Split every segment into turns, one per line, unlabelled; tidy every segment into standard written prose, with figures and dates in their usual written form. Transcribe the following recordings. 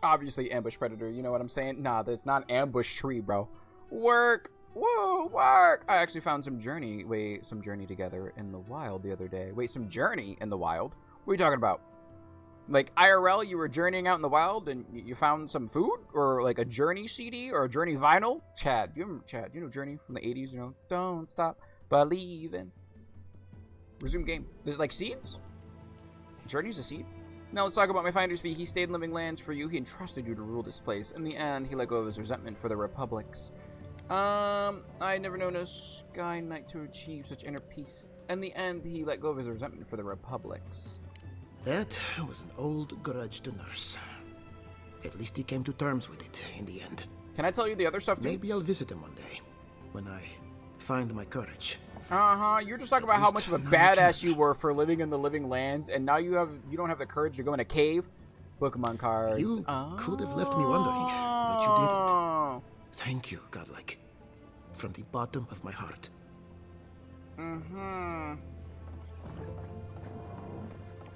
Obviously, ambush predator. You know what I'm saying? Nah, there's not an ambush tree, bro. Work. Whoa, work. I actually found some journey together in the wild the other day. Wait, some journey in the wild? What are you talking about? Like, IRL, you were journeying out in the wild and you found some food? Or like a Journey CD or a Journey vinyl? Chad, do you remember Chad? You know Journey from the 80s, you know? Don't stop believing. Resume game. There's like seeds? Journey's a seed? Now let's talk about my finder's fee. He stayed in living lands for you. He entrusted you to rule this place. In the end, he let go of his resentment for the republics. I had never known a Sky Knight to achieve such inner peace. In the end, he let go of his resentment for the republics.
That was an old grudge to nurse. At least he came to terms with it in the end.
Can I tell you the other stuff too?
Maybe I'll visit him one day, when I find my courage.
You're just talking about how much of a badass you were for living in the living lands, and now you don't have the courage to go in a cave? Pokemon cards.
You could have left me wondering, but you didn't. Thank you, Godlike. From the bottom of my heart.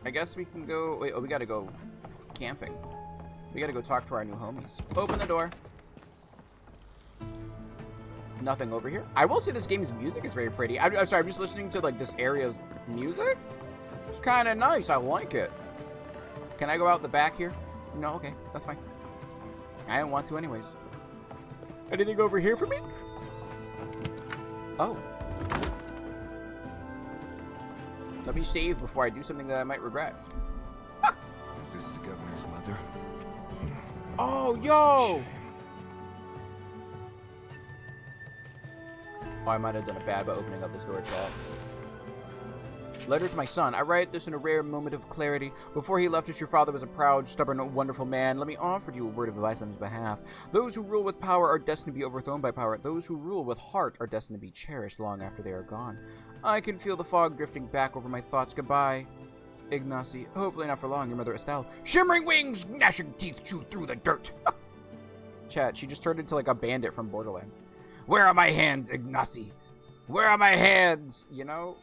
I guess we can go... Wait, we gotta go camping. We gotta go talk to our new homies. Open the door. Nothing over here. I will say this game's music is very pretty. I'm sorry, I'm just listening to, like, this area's music. It's kind of nice. I like it. Can I go out the back here? No? Okay, that's fine. I didn't want to anyways. Anything over here for me? Oh. Let me save before I do something that I might regret. Ah!
Is this the governor's mother?
Oh, yo! Oh, I might have done it bad by opening up this door, chat. Letter to my son. I write this in a rare moment of clarity. Before he left us, your father was a proud, stubborn, wonderful man. Let me offer you a word of advice on his behalf. Those who rule with power are destined to be overthrown by power. Those who rule with heart are destined to be cherished long after they are gone. I can feel the fog drifting back over my thoughts. Goodbye, Ignacy. Hopefully not for long, your mother Estelle. Shimmering wings, gnashing teeth chew through the dirt. Chat, she just turned into like a bandit from Borderlands. Where are my hands, Ignacy? Where are my hands? You know?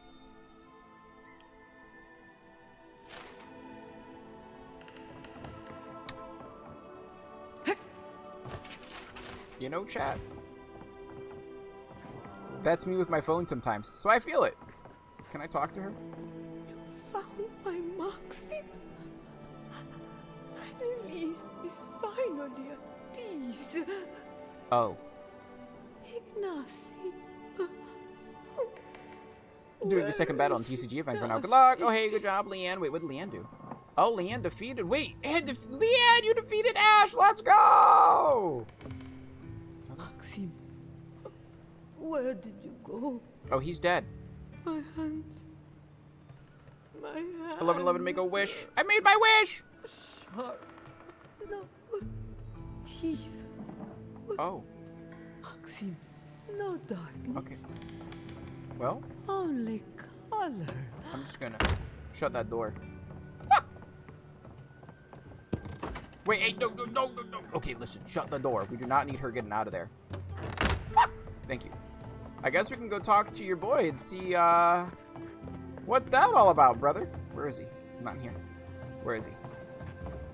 You know, chat? That's me with my phone sometimes, so I feel it. Can I talk to her?
You found my Maxim. At least it's finally at peace.
Oh.
Ignacy.
Doing the second battle on TCG events right now. Good luck. Oh, hey, good job, Leanne. Wait, what did Leanne do? Oh, Leanne defeated. Wait, Leanne, you defeated Ash. Let's go.
Maxim, where did you go?
Oh, he's dead.
My hands. My hands.
11-11 to make a wish. I made my wish.
Sharp. No. Teeth.
Oh.
Maxim, no darkness.
Okay. Well,
Only color.
I'm just gonna shut that door. Wait, hey, no. Okay, listen, shut the door. We do not need her getting out of there. Thank you. I guess we can go talk to your boy and see, what's that all about, brother? Where is he? I'm not here. Where is he?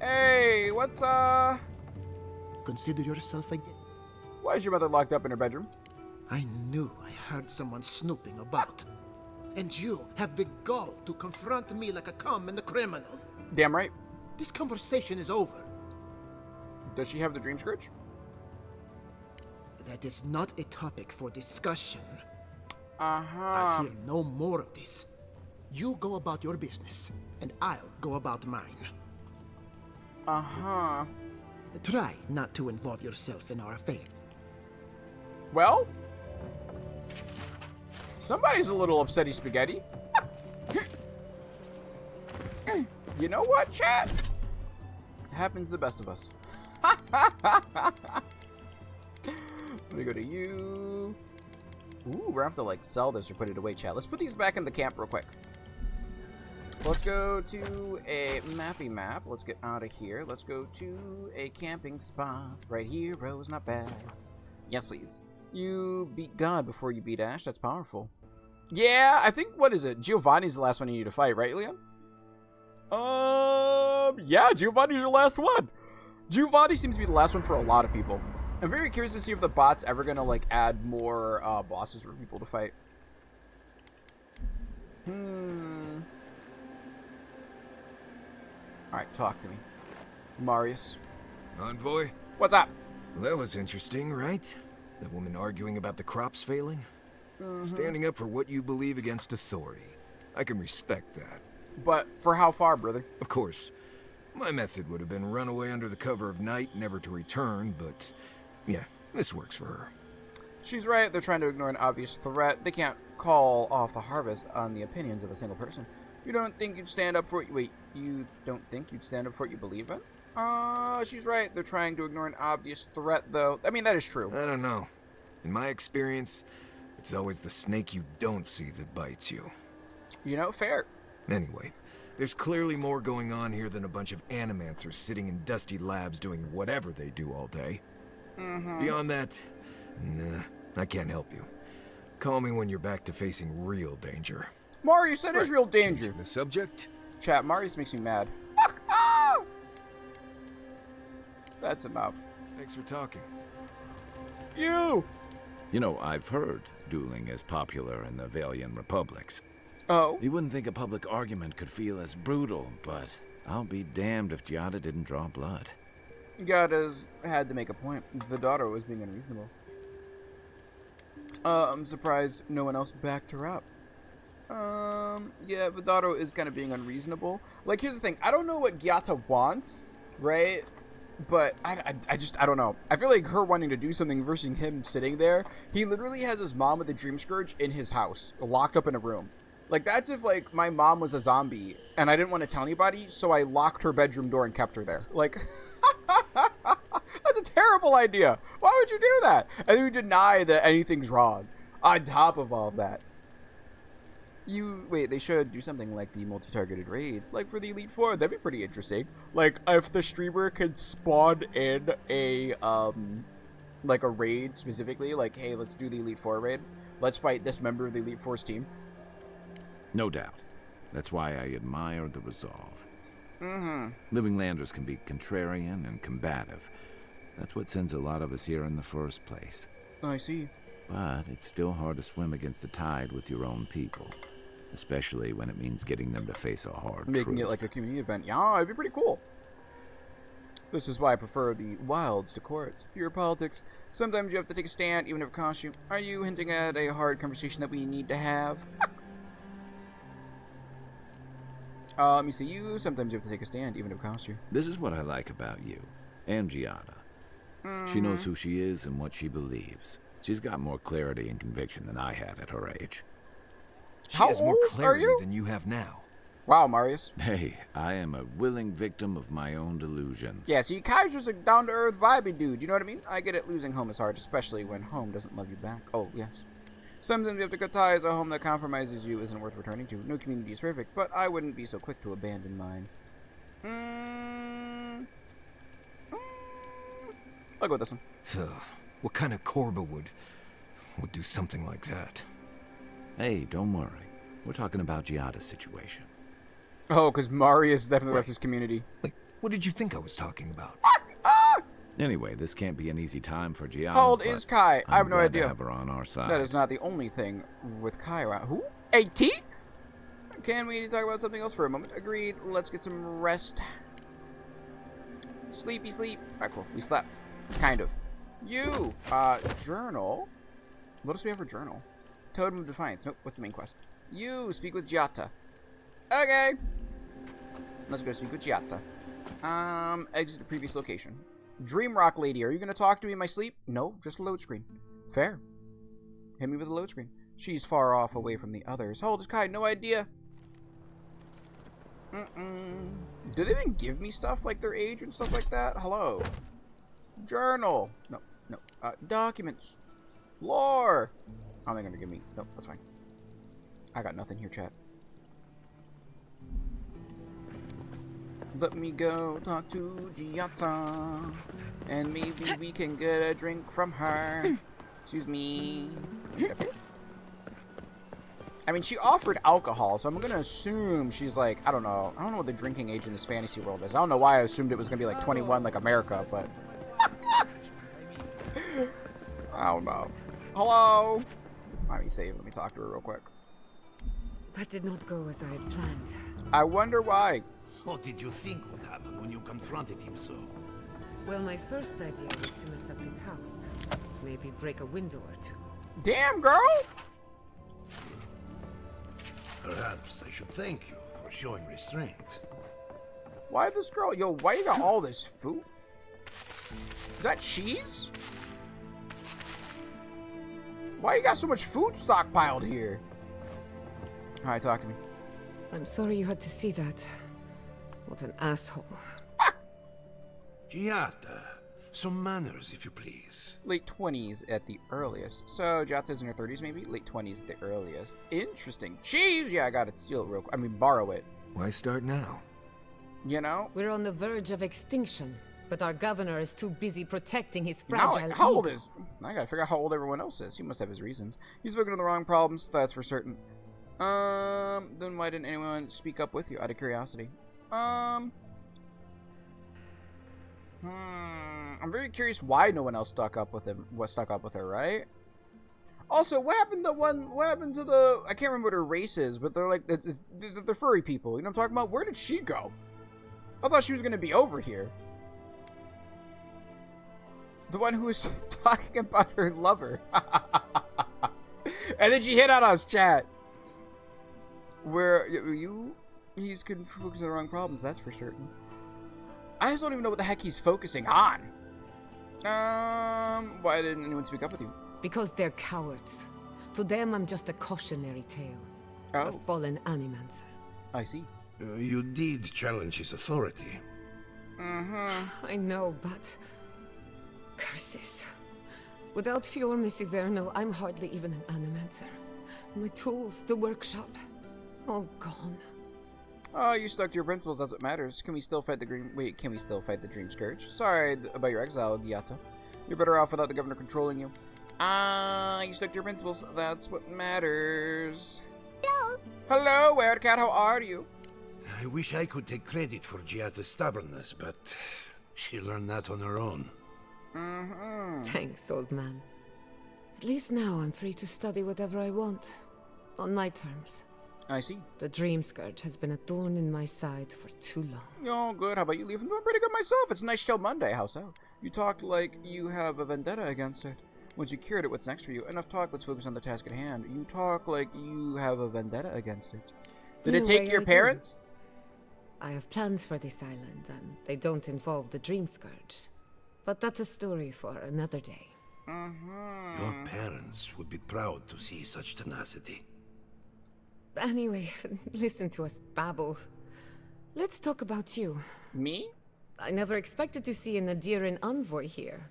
Hey, what's,
Consider yourself again.
Why is your mother locked up in her bedroom?
I knew I heard someone snooping about. And you have the gall to confront me like a common criminal.
Damn right.
This conversation is over.
Does she have the dream scourge?
That is not a topic for discussion.
Uh-huh.
I'll hear no more of this. You go about your business, and I'll go about mine.
Uh-huh.
Try not to involve yourself in our affair.
Well, somebody's a little upsetty spaghetti. You know what, chat? Happens to the best of us. Let me go to you. Ooh, we're gonna have to like sell this or put it away, chat. Let's put these back in the camp real quick. Let's go to a mappy map. Let's get out of here. Let's go to a camping spot. Right here, Rose, not bad. Yes, please. You beat God before you beat Ash. That's powerful. Yeah, I think, what is it? Giovanni's the last one you need to fight, right, Leon? Yeah, Giovanni's your last one. Giovanni seems to be the last one for a lot of people. I'm very curious to see if the bot's ever gonna like add more bosses for people to fight. Alright, talk to me. Marius.
Envoy?
What's up?
Well, that was interesting, right? That woman arguing about the crops failing? Standing up for what you believe against authority. I can respect that.
But for how far, brother?
Of course, my method would have been run away under the cover of night, never to return, but yeah, this works for her.
She's right. They're trying to ignore an obvious threat. They can't call off the harvest on the opinions of a single person. You don't think you'd stand up for what you... Wait, you don't think you'd stand up for what you believe in? She's right. They're trying to ignore an obvious threat, though. I mean, that is true.
I don't know. In my experience, it's always the snake you don't see that bites you.
You know, fair.
Anyway, there's clearly more going on here than a bunch of animancers sitting in dusty labs doing whatever they do all day. Beyond that, nah, I can't help you. Call me when you're back to facing real danger.
Marius, that is real danger.
Changing the subject?
Chat, Marius makes me mad. Fuck off! That's enough.
Thanks for talking.
You!
You know, I've heard dueling is popular in the Valian republics.
Oh?
You wouldn't think a public argument could feel as brutal, but I'll be damned if Giada didn't draw blood.
Giada's had to make a point. Vidaro was being unreasonable. I'm surprised no one else backed her up. Yeah, Vidaro is kind of being unreasonable. Like, here's the thing. I don't know what Giata wants, right? But I don't know. I feel like her wanting to do something versus him sitting there. He literally has his mom with the Dream Scourge in his house, locked up in a room. Like, that's if, like, my mom was a zombie and I didn't want to tell anybody, so I locked her bedroom door and kept her there. Like, that's a terrible idea. Why would you do that? And you deny that anything's wrong on top of all of that. Wait, they should do something like the multi-targeted raids, like for the Elite Four. That'd be pretty interesting. Like, if the streamer could spawn in a, like a raid specifically, like, hey, let's do the Elite Four raid. Let's fight this member of the Elite Four's team.
No doubt. That's why I admire the resolve. Living Landers can be contrarian and combative. That's what sends a lot of us here in the first place.
I see.
But it's still hard to swim against the tide with your own people. Especially when it means getting them to face a hard
Making
truth.
it like a community event. Yeah, it'd be pretty cool. This is why I prefer the wilds to courts. If you're politics, sometimes you have to take a stand, even if it costs you. Are you hinting at a hard conversation that we need to have? Let me see you. Sometimes you have to take a stand, even if it costs you.
This is what I like about you. And Giada. She knows who she is and what she believes. She's got more clarity and conviction than I had at her age.
She
How
has more
old
clarity
are you?
than you have now.
Wow, Marius.
Hey, I am a willing victim of my own delusions.
Yeah, see, Kaiser's a down-to-earth, vibey dude. You know what I mean? I get it. Losing home is hard, especially when home doesn't love you back. Oh, yes. Sometimes you have to cut ties. A home that compromises you isn't worth returning to. No community is perfect, but I wouldn't be so quick to abandon mine. I'll go with this one.
So, what kind of Korba would do something like that?
Hey, don't worry. We're talking about Giada's situation.
Oh, because Marius definitely left his community.
Like, what did you think I was talking about?
Anyway, this can't be an easy time for Giada.
How old is Kai? I have no
I'm glad
idea.
to have her on our side.
That is not the only thing with Kai around. Who? 18? Can we talk about something else for a moment? Agreed. Let's get some rest. Sleepy sleep. Alright, cool. We slept. Kind of. You, journal. What else do we have for journal? Totem of Defiance. Nope, what's the main quest? You, speak with Giata. Okay. Let's go speak with Giata. Exit the previous location. Dream Rock Lady, are you going to talk to me in my sleep? No, just a load screen. Fair. Hit me with a load screen. She's far off away from the others. How old is Kai? No idea. Do they even give me stuff like their age and stuff like that? Hello. Journal. No. Documents. Lore. Oh, they're going to give me... Nope, that's fine. I got nothing here, chat. Let me go talk to Giata. And maybe we can get a drink from her. Excuse me. Okay. I mean, she offered alcohol, so I'm gonna assume she's like, I don't know what the drinking age in this fantasy world is. I don't know why I assumed it was gonna be like 21 like America, but I don't know. Hello? Let me save. Let me talk to her real quick.
That did not go as I had planned.
I wonder why.
What did you think would happen when you confronted him so?
Well, my first idea was to mess up his house. Maybe break a window or two.
Damn, girl!
Perhaps I should thank you for showing restraint.
Why this girl? Yo, why you got all this food? Is that cheese? Why you got so much food stockpiled here? Alright, talk to me.
I'm sorry you had to see that. What an asshole.
Giata, some manners, if you please.
Late 20s at the earliest. So, Giata's in her 30s, maybe? Late 20s at the earliest. Interesting. Cheese! Yeah, I gotta steal it real quick. I mean, borrow it.
Why start now?
You know?
We're on the verge of extinction, but our governor is too busy protecting his
Now,
fragile
how old
ego.
is... I gotta figure out how old everyone else is. He must have his reasons. He's looking at the wrong problems, that's for certain. Then why didn't anyone speak up with you, out of curiosity? I'm very curious why no one else stuck up with him. What stuck up with her, right? Also, what happened to the... I can't remember what her race is, but they're like... They're furry people, you know what I'm talking about? Where did she go? I thought she was gonna be over here. The one who was talking about her lover. And then she hit out on his chat. Where he's focusing on the wrong problems, that's for certain. I just don't even know what the heck he's focusing on. Why didn't anyone speak up with you?
Because they're cowards. To them, I'm just a cautionary tale. A
Oh,
fallen animancer.
I see.
You did challenge his authority.
I know, but... Curses. Without Fior Misiverno, I'm hardly even an animancer. My tools, the workshop, all gone.
Oh, you stuck to your principles, that's what matters. Can we still fight the can we still fight the Dream Scourge? Sorry about your exile, Giata. You're better off without the governor controlling you. You stuck to your principles, that's what matters. Hello! Hello, Wildcat, how are you?
I wish I could take credit for Giata's stubbornness, but she learned that on her own.
Thanks, old man. At least now I'm free to study whatever I want. On my terms.
I see.
The Dream Scourge has been a thorn in my side for too long.
Oh, good. How about you, Leaf? I'm doing pretty good myself. It's a nice chill Monday. How so? You talked like you have a vendetta against it. Once you cured it, what's next for you? Enough talk. Let's focus on the task at hand. You talk like you have a vendetta against it. Did it take your parents?
I have plans for this island, and they don't involve the Dream Scourge. But that's a story for another day.
Your parents would be proud to see such tenacity.
Anyway, listen to us babble. Let's talk about you.
Me?
I never expected to see a Nadiran envoy here.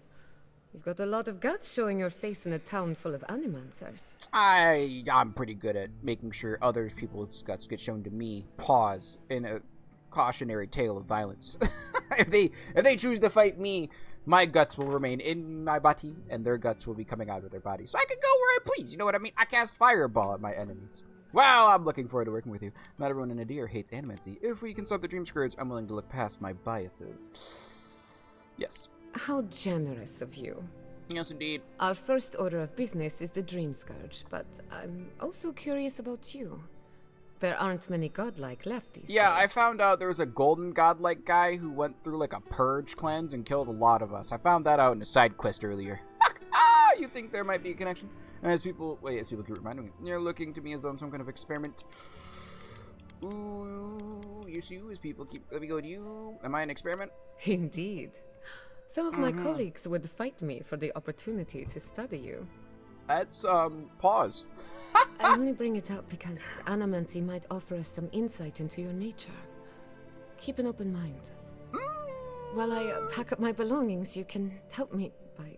You've got a lot of guts showing your face in a town full of animancers.
I'm pretty good at making sure others people's guts get shown to me. Pause in a cautionary tale of violence. if they choose to fight me, my guts will remain in my body, and their guts will be coming out of their body. So I can go where I please. You know what I mean? I cast fireball at my enemies. Well, I'm looking forward to working with you. Not everyone in Nadir hates animancy. If we can stop the Dream Scourge, I'm willing to look past my biases. Yes.
How generous of you.
Yes, indeed.
Our first order of business is the Dream Scourge, but I'm also curious about you. There aren't many godlike left these
Yeah, I
days.
found out there was a golden godlike guy who went through like a purge cleanse and killed a lot of us. I found that out in a side quest earlier. You think there might be a connection? As people keep reminding me, you're looking to me as though I'm some kind of experiment. Ooh, you as people keep, let me go to you. Am I an experiment?
Indeed. Some of my colleagues would fight me for the opportunity to study you.
That's, pause.
I only bring it up because animancy might offer us some insight into your nature. Keep an open mind. While I pack up my belongings, you can help me by...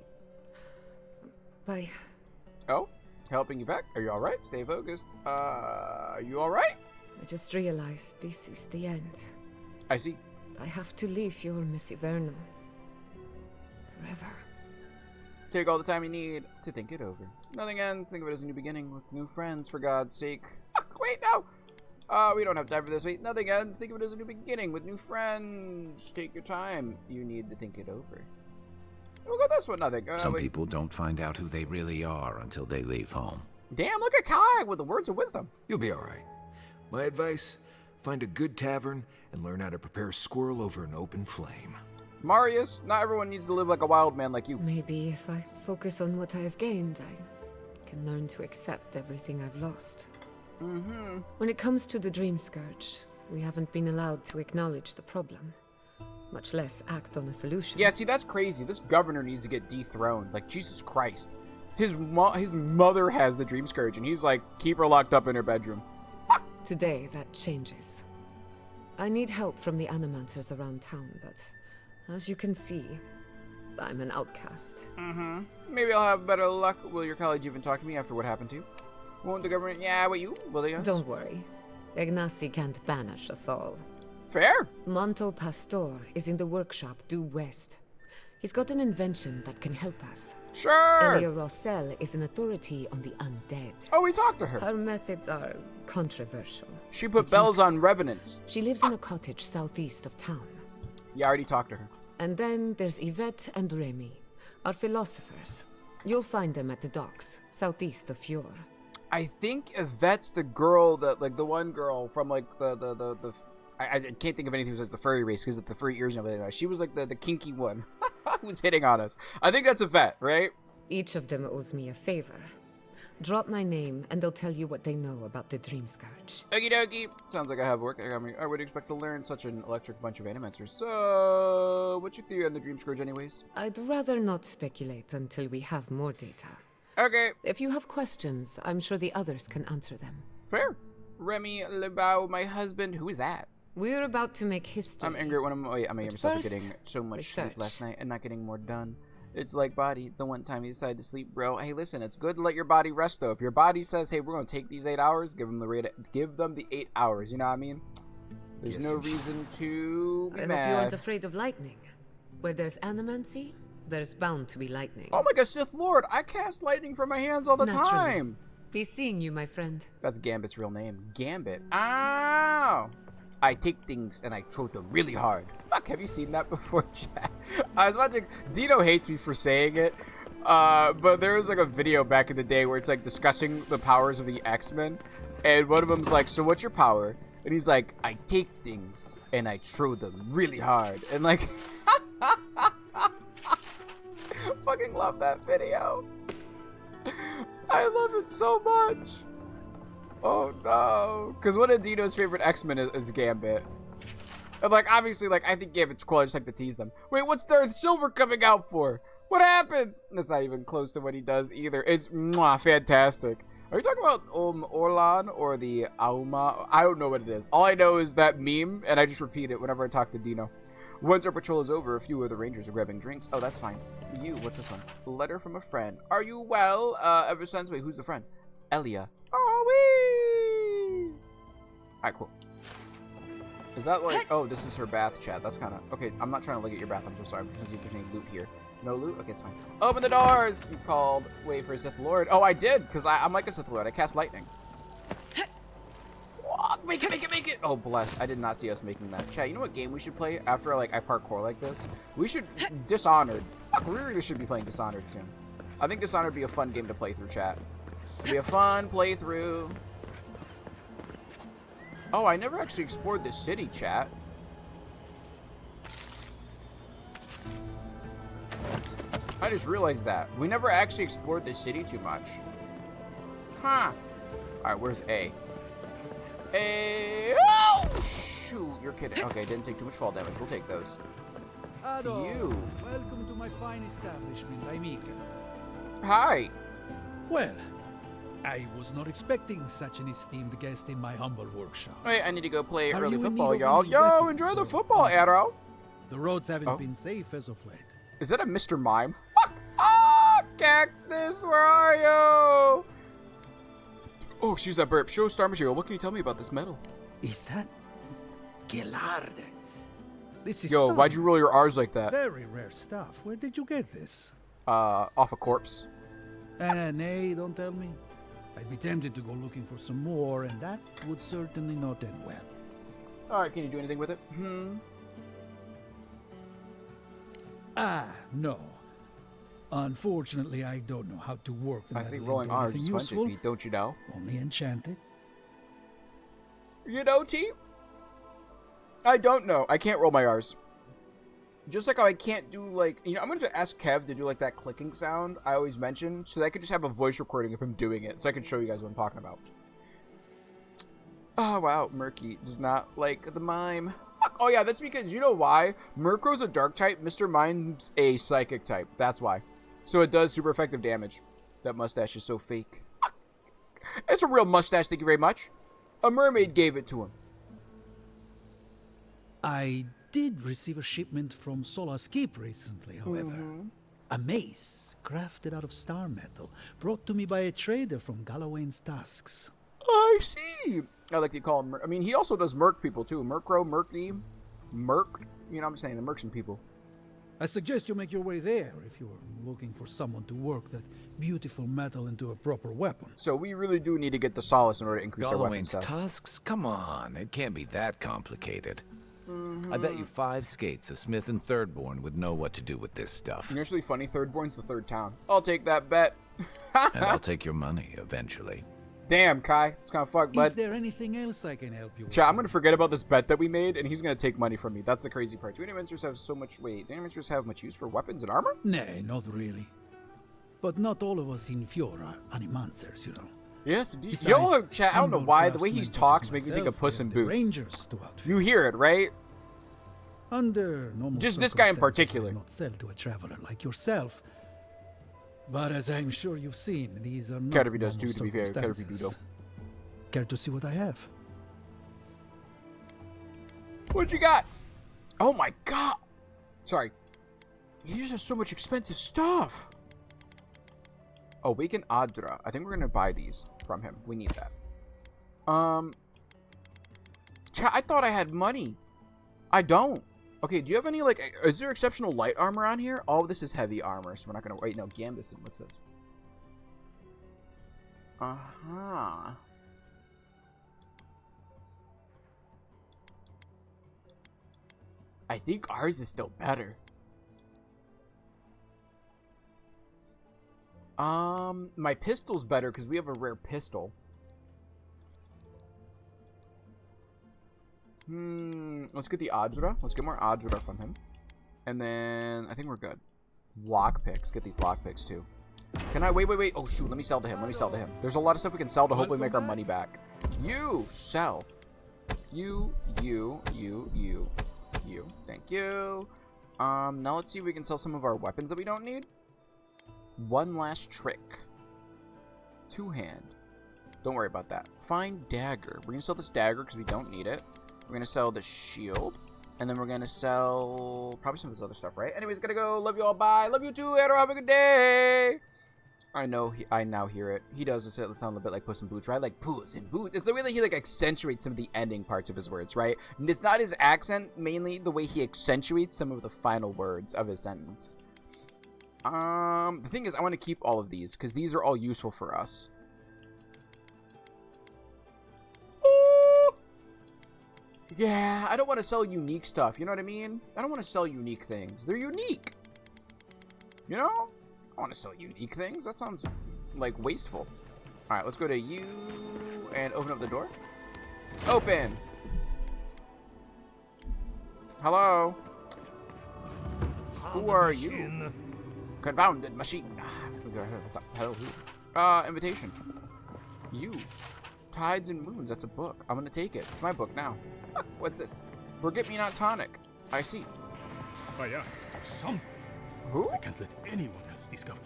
Oh, helping you back? Are you alright? Stay focused. Are you alright?
I just realized this is the end.
I see.
I have to leave your Misiverno. Forever.
Take all the time you need to think it over. Nothing ends. Think of it as a new beginning with new friends, for God's sake. wait, no. We don't have time for this. Wait, nothing ends. Think of it as a new beginning with new friends. Take your time. You need to think it over. We'll go this one, nothing.
Some people don't find out who they really are until they leave home.
Damn, look at Kai with the words of wisdom.
You'll be all right. My advice, find a good tavern and learn how to prepare a squirrel over an open flame.
Marius, not everyone needs to live like a wild man like you.
Maybe if I focus on what I have gained, I can learn to accept everything I've lost. When it comes to the Dream Scourge, we haven't been allowed to acknowledge the problem, much less act on a solution.
Yeah, see, that's crazy. This governor needs to get dethroned. Like, Jesus Christ. His mother has the Dream Scourge, and he's like, keep her locked up in her bedroom.
Today, that changes. I need help from the animancers around town, but as you can see, I'm an outcast.
Maybe I'll have better luck. Will your college even talk to me after what happened to you? Won't the government? Yeah, what you? Will they?
Don't worry. Ignacy can't banish us all.
Fair.
Monto Pastor is in the workshop due west. He's got an invention that can help us.
Sure.
Elia Rossell is an authority on the undead.
Oh, we talked to her.
Her methods are controversial.
She put bells on revenants.
She lives in a cottage southeast of town.
Yeah, I already talked to her.
And then there's Yvette and Remy, our philosophers. You'll find them at the docks, southeast of Fjord.
I think Yvette's the girl that, like, the one girl from, like, I can't think of anything besides the furry race because of the furry ears and everything. She was, like, the kinky one who's hitting on us. I think that's Yvette, right?
Each of them owes me a favor. Drop my name, and they'll tell you what they know about the Dream Scourge.
Okie dokie. Sounds like I have work. I would expect to learn such an electric bunch of animancers. So, what's your theory on the Dream Scourge anyways?
I'd rather not speculate until we have more data.
Okay.
If you have questions, I'm sure the others can answer them.
Fair. Remy Lebao, my husband. Who is that?
We're about to make history.
I'm angry at one of my... I'm angry at myself for getting so much sleep last night and not getting more done. It's like body, the one time you decided to sleep, bro. Hey, listen, it's good to let your body rest, though. If your body says, hey, we're going to take these 8 hours, give them the 8 hours. You know what I mean? There's no reason to be
I
mad.
hope you aren't afraid of lightning. Where there's animancy, there's bound to be lightning.
Oh my god, Sith Lord, I cast lightning from my hands all the time.
Be seeing you, my friend.
That's Gambit's real name. Gambit. Ow! I take things and I throw them really hard. Fuck, have you seen that before, chat? I was watching... Dino hates me for saying it. But there was like a video back in the day where it's like discussing the powers of the X-Men. And one of them's like, so what's your power? And he's like, I take things and I throw them really hard. And like... fucking love that video. I love it so much. Oh no. Because one of Dino's favorite X-Men is Gambit. And like, obviously, like, I think Gambit's cool. I just like to tease them. Wait, what's Darth Silver coming out for? What happened? That's not even close to what he does either. It's fantastic. Are you talking about Orlan or the Auma? I don't know what it is. All I know is that meme, and I just repeat it whenever I talk to Dino. Once our patrol is over, a few of the rangers are grabbing drinks. Oh, that's fine. You, what's this one? Letter from a friend. Are you well? Ever since, wait, who's the friend? Elia. Oh, wee! Alright, cool. Is that like, oh, this is her bath, chat. That's kind of, okay, I'm not trying to look at your bath. I'm so sorry. I'm just if there's any loot here. No loot? Okay, it's fine. Open the doors! You called, wait for a Sith Lord. Oh, I did, because I'm like a Sith Lord. I cast lightning. Make it! Oh, bless. I did not see us making that. Chat, you know what game we should play after, like, I parkour like this? We should... Dishonored. We really should be playing Dishonored soon. I think Dishonored would be a fun game to play through, chat. It'd be a fun playthrough. Oh, I never actually explored this city, chat. I just realized that. We never actually explored this city too much. Huh. Alright, where's A? Oh, shoot. You're kidding. Okay, didn't take too much fall damage. We'll take those.
Hello.
You.
Welcome to my fine establishment, Mika.
Hi.
Well, I was not expecting such an esteemed guest in my humble workshop.
Wait, I need to go play
Are
early
you in
football,
need of
y'all.
any
Yo,
weapons
enjoy the
or
football,
something?
Arrow.
The roads haven't been safe as of late.
Is that a Mr. Mime? Fuck! Ah, Cactus, where are you? Oh, excuse that burp. Show Star Material. What can you tell me about this metal?
Is that Gelard? This is
Yo,
stunning.
why'd you roll your R's like that?
Very rare stuff. Where did you get this?
Off a corpse.
Nay, don't tell me. I'd be tempted to go looking for some more, and that would certainly not end well.
Alright, can you do anything with it?
No. Unfortunately, I don't know how to work the
I see
metal
rolling
into
R's
anything
is fun to
useful.
beat, don't you know?
Only enchanted.
You know, T? I don't know. I can't roll my R's. Just like how I can't do, like... You know, I'm going to ask Kev to do, like, that clicking sound I always mention, so that I could just have a voice recording of him doing it, so I can show you guys what I'm talking about. Oh, wow. Murky does not like the mime. Oh, yeah, that's because, you know why? Murkro's a dark type, Mr. Mime's a psychic type. That's why. So it does super effective damage. That mustache is so fake. It's a real mustache, thank you very much. A mermaid gave it to him.
I did receive a shipment from Solace Keep recently, however. A mace crafted out of star metal, brought to me by a trader from Galloway's Tusks.
I see. I like to call him. I mean, he also does Merc people too. Murkrow, Murky, Merc. You know what I'm saying? The Mercs and people.
I suggest you make your way there if you're looking for someone to work that beautiful metal into a proper weapon.
So we really do need to get the Solace in order to increase our weapon
Galloway's
stuff.
tusks? Come on, it can't be that complicated. I bet you 5 skates a Smith and Thirdborn would know what to do with this stuff.
You know, it's really funny. Thirdborn's the third town. I'll take that bet.
And I'll take your money eventually.
Damn, Kai. It's kind of fucked, bud.
Is there anything else I can help you with?
Chat, I'm going to forget about this bet that we made, and he's going to take money from me. That's the crazy part. Do animancers have so much... Wait, do animancers have much use for weapons and armor?
Nay, not really. But not all of us in Fjord are animancers, you know.
Yes, indeed.
Besides,
Yo, chat, I don't know
humble
why. The way he
craftsmen such
talks
as
makes me think of
myself,
Puss
we
in
have the
Boots.
Rangers to outfit.
You hear it, right?
Under normal
Just this guy in
circumstances,
particular.
I would not sell to a traveler like yourself. But as I'm sure you've seen, these are not
Caterpie does
normal
too, to be fair. Caterpie
circumstances.
Doodle.
Care to see what I have?
What you got? Oh my god. Sorry. You just have so much expensive stuff. Awaken Adra. I think we're gonna buy these from him. We need that. Chat, I thought I had money. I don't. Okay, do you have any, like, is there exceptional light armor on here? Oh, this is heavy armor, so we're not gonna, wait, no, Gambus, what's this? Uh-huh. I think ours is still better. My pistol's better because we have a rare pistol. Let's get the Adra. Let's get more Adra from him. And then I think we're good. Lockpicks. Get these lockpicks too. Can I? Wait. Oh, shoot. Let me sell to him. There's a lot of stuff we can sell to hopefully make our money back. You. Sell. You. Thank you. Now let's see if we can sell some of our weapons that we don't need. One last trick. Two-hand. Don't worry about that. Find dagger. We're gonna sell this dagger because we don't need it. We're gonna sell the shield. And then we're gonna sell probably some of this other stuff, right? Anyways, gotta go. Love you all. Bye. Love you too, Arrow. Have a good day. I know. I now hear it. He does sound a little bit like Puss in Boots, right? Like Puss in Boots. It's the way that he like accentuates some of the ending parts of his words, right? And it's not his accent, mainly the way he accentuates some of the final words of his sentence. The thing is, I want to keep all of these because these are all useful for us. Ooh. Yeah, I don't want to sell unique stuff. You know what I mean? I don't want to sell unique things. They're unique. You know? I want to sell unique things. That sounds like wasteful. All right, let's go to you and open up the door. Open. Hello. Who are you? Confounded machine. What's up? Hello. Who? Invitation. You. Tides and Moons. That's a book. I'm gonna take it. It's my book now. What's this? Forget Me Not Tonic. I see.
I asked for something.
Who?
I can't let anyone else discover.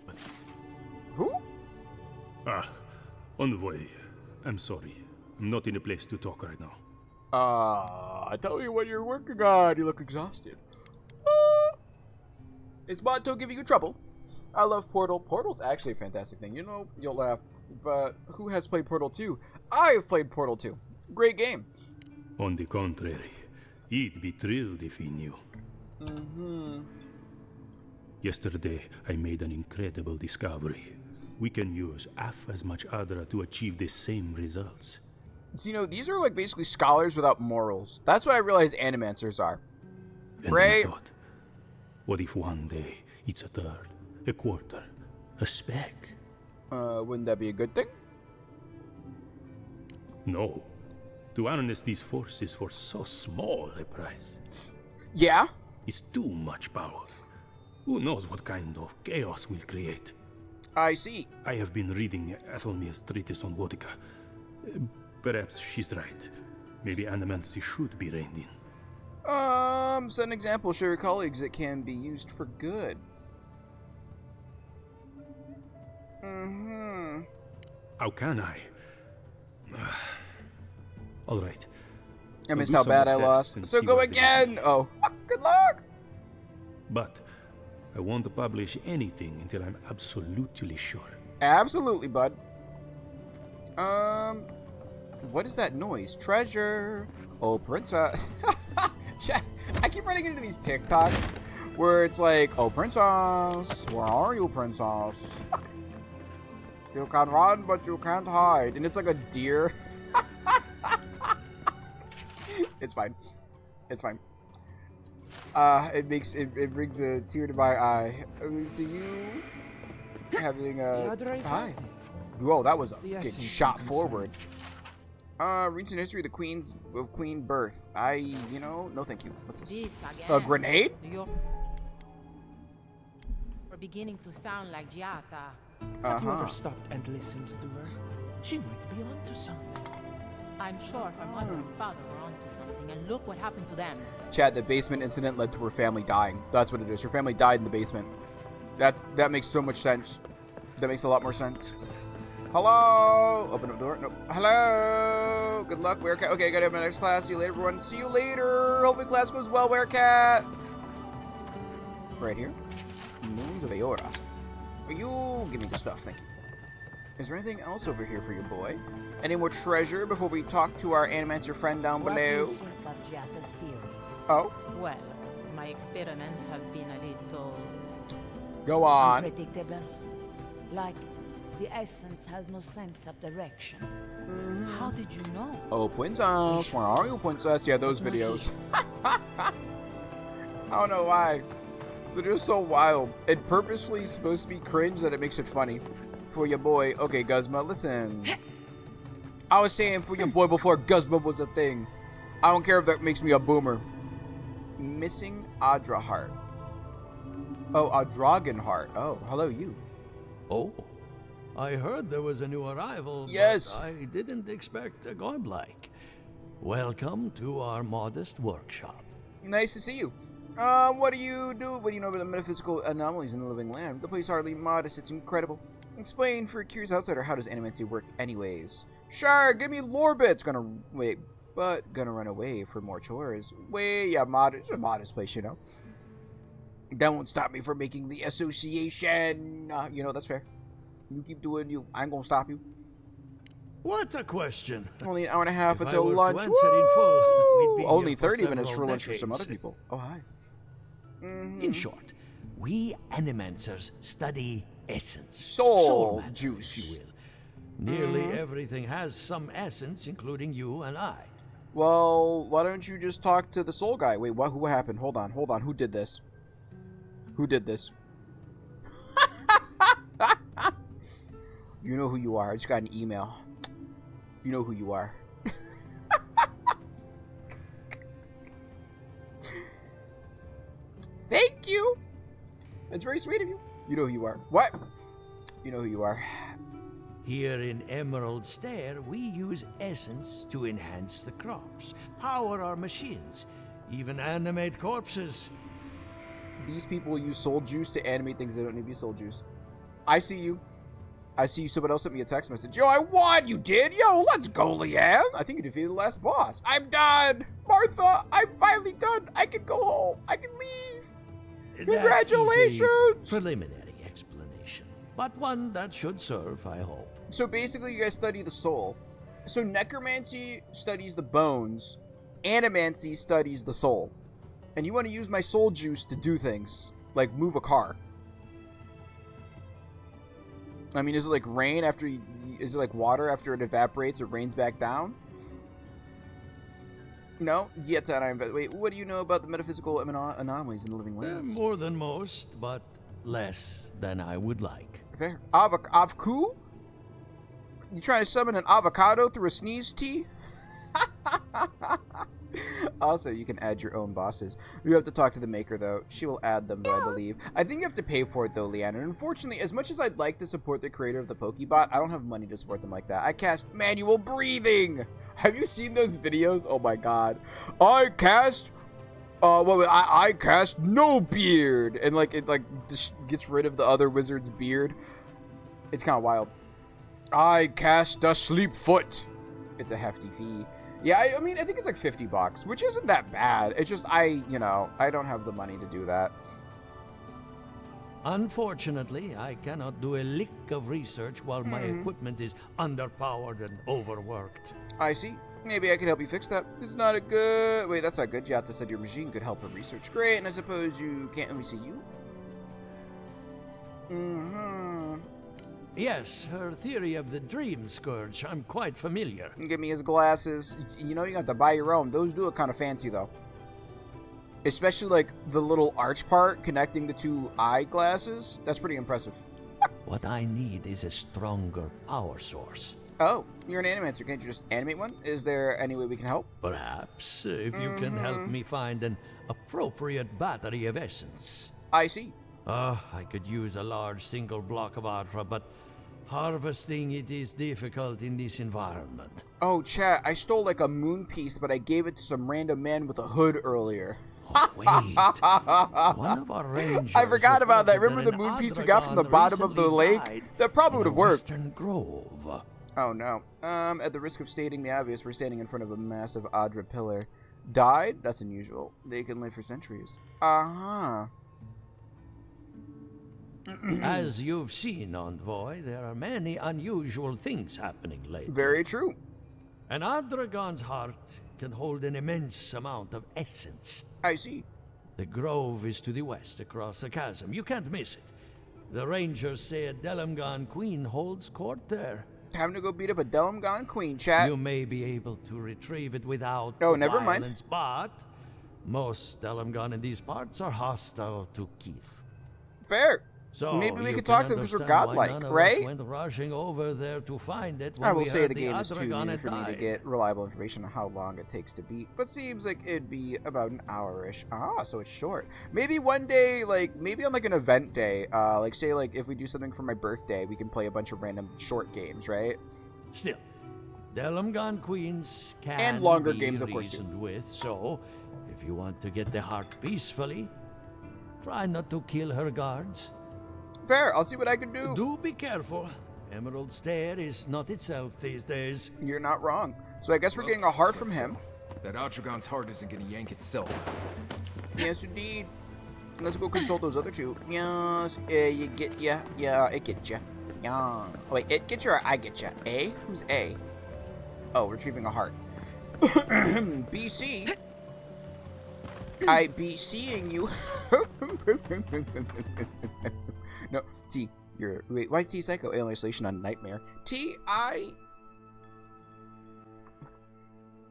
But this.
Who?
On the way. I'm sorry. I'm not in a place to talk right now.
Tell me what you're working on. You look exhausted. Is Monto giving you trouble? I love Portal. Portal's actually a fantastic thing. You know, you'll laugh, but who has played Portal 2? I've played Portal 2. Great game.
On the contrary, he'd be thrilled if he knew. Yesterday, I made an incredible discovery. We can use half as much Adra to achieve the same results.
So, you know, these are like basically scholars without morals. That's what I realized animancers are.
And
Right?
then I thought, what if one day it's a third, a quarter, a speck?
Wouldn't that be a good thing?
No. To harness these forces for so small a price
Yeah?
is too much power. Who knows what kind of chaos we'll create?
I see.
I have been reading Athelmir's treatise on Wodica. Perhaps she's right. Maybe Animancy should be reined in.
Set an example. Show your colleagues it can be used for good. Mm-hmm.
How can I? All right.
I missed
I'll
how
do
bad
some
I
more tests
lost.
and
So
see
go
what they
again. Oh, good luck.
But I won't publish anything until I'm absolutely sure.
Absolutely, bud. What is that noise? Treasure. Oh, princess. I keep running into these TikToks where it's like, oh, princess, where are you, princess? You can run, but you can't hide. And it's like a deer. It's fine. It's fine. It brings a tear to my eye. See you having a hi. Whoa, that was a fucking shot forward. Recent history of the Queen birth. No thank you. What's this? A grenade?
You're beginning to sound like Giata.
Have you ever stopped and listened to her? She might be onto something.
I'm sure her mother and father were onto something, and look what happened to them.
Chat, the basement incident led to her family dying. That's what it is. Her family died in the basement. That makes so much sense. That makes a lot more sense. Hello? Open up the door. Nope. Hello? Good luck, Werecat. Okay, gotta have my next class. See you later, everyone. See you later. Hopefully class goes well, Werecat. Right here. Moons of Aora. You give me the stuff, thank you. Is there anything else over here for your boy? Any more treasure before we talk to our Animancer friend down
What do
below?
you think of Giata's theory?
Oh?
Well, my experiments have been a little...
Go on.
Unpredictable. Like, the essence has no sense of direction.
How did you know?
Oh, princess, where are you, princess? Yeah, those videos. I don't know why. They're just so wild. It purposefully supposed to be cringe that it makes it funny. For your boy. Okay, Guzma, listen. I was saying for your boy before Guzma was a thing. I don't care if that makes me a boomer. Missing Adra heart. Oh, a dragon heart. Oh, hello, you.
Oh, I heard there was a new arrival.
Yes.
But I didn't expect a godlike. Welcome to our modest workshop.
Nice to see you. What do you do? What do you know about the metaphysical anomalies in the living land? The place is hardly modest. It's incredible. Explain for a curious outsider, how does animancy work anyways? Sure, give me lore bits. Gonna run away for more chores. Yeah, it's a modest place, you know. That won't stop me from making the association. That's fair. You keep doing you. I ain't gonna stop you.
What a question.
Only an hour and a half
If
until
I were to
lunch.
answer in full, we'd be
Only
here for
30 minutes for
several
lunch for some
decades.
other people. Oh, hi.
In short, we Animancers study essence.
Soul
matter,
juice.
if you will. Nearly everything has some essence, including you and I.
Well, why don't you just talk to the soul guy? Wait, what? Who happened? Hold on. Who did this? Who did this? You know who you are. I just got an email. You know who you are. Thank you. That's very sweet of you. You know who you are. What? You know who you are.
Here in Emerald Stair, we use essence to enhance the crops, power our machines, even animate corpses.
These people use soul juice to animate things that don't need to be soul juice. I see you. Someone else sent me a text message. Yo, I won! You did? Yo, let's go, Leanne! I think you defeated the last boss. I'm done! Martha, I'm finally done! I can go home! I can leave! Congratulations!
That is a preliminary explanation, but one that should serve, I hope.
So basically, you guys study the soul. So necromancy studies the bones. Animancy studies the soul. And you want to use my soul juice to do things. Like move a car. I mean, is it like rain after is it like water after it evaporates, it rains back down? No? Yet wait, what do you know about the metaphysical anomalies in the living lands?
More than most, but less than I would like.
Fair. Avku? You trying to summon an avocado through a sneeze tea? Also, you can add your own bosses. You have to talk to the maker, though. She will add them, though, I believe. I think you have to pay for it, though, Leander. Unfortunately, as much as I'd like to support the creator of the Pokebot, I don't have money to support them like that. I cast manual breathing. Have you seen those videos? Oh my god. I cast... I cast no beard. And, like, it, like, just gets rid of the other wizard's beard. It's kind of wild. I cast a sleep foot. It's a hefty fee. Yeah, I mean, I think it's like $50, which isn't that bad. It's just, I don't have the money to do that.
Unfortunately, I cannot do a lick of research while my equipment is underpowered and overworked.
I see. Maybe I could help you fix that. It's not a good... Wait, that's not good. Giata said your machine could help her research. Great, and I suppose you can't let me see you?
Yes, her theory of the dream scourge, I'm quite familiar.
Give me his glasses. You know, you have to buy your own. Those do look kind of fancy, though. Especially, like, the little arch part connecting the two eyeglasses. That's pretty impressive.
What I need is a stronger power source.
Oh, you're an animator. Can't you just animate one? Is there any way we can help?
Perhaps, if you can help me find an appropriate battery of essence.
I see.
I could use a large single block of Ultra, but harvesting it is difficult in this environment.
Oh, chat, I stole like a moon piece, but I gave it to some random man with a hood earlier.
Oh, wait. One of our rangers
I forgot about that. Remember the moon piece we got from the bottom of the lake? That probably would have worked.
Grove.
Oh, no. At the risk of stating the obvious, we're standing in front of a massive Adra pillar. Died? That's unusual. They can live for centuries. Uh-huh.
As you've seen, Envoy, there are many unusual things happening lately.
Very true.
An Adragon's heart can hold an immense amount of essence.
I see.
The grove is to the west, across the chasm. You can't miss it. The rangers say a Delamgon queen holds court there.
Time to go beat up a Delamgon queen, chat.
You may be able to retrieve it without
never
violence, but most Delamgon in these parts are hostile to Keith.
Fair.
So
maybe we could talk to them because we're godlike, right?
Went rushing over there to find it.
I will say the game is too new for me to get reliable information on how long it takes to beat, but seems like it'd be about an hour-ish. Ah, so it's short. Maybe one day, like, maybe on like an event day, like say like if we do something for my birthday, we can play a bunch of random short games, right?
Still, Delamgon queens can
and longer
be
games, of course, too.
With, so if you want to get the heart peacefully, try not to kill her guards.
Fair, I'll see what I can do.
Do be careful. Emerald Stair is not itself these days.
You're not wrong. So I guess we're getting a heart from him.
That Atragon's heart isn't gonna yank itself.
Yes, indeed. Let's go consult those other two. Yes, you get ya. Yeah, it get ya. Yeah. Oh, wait, it get ya or I get ya? A? Who's A? Oh, retrieving a heart. BC. I be seeing you. No, T, you're... Wait, why is T Psycho? Alien Isolation on Nightmare. T,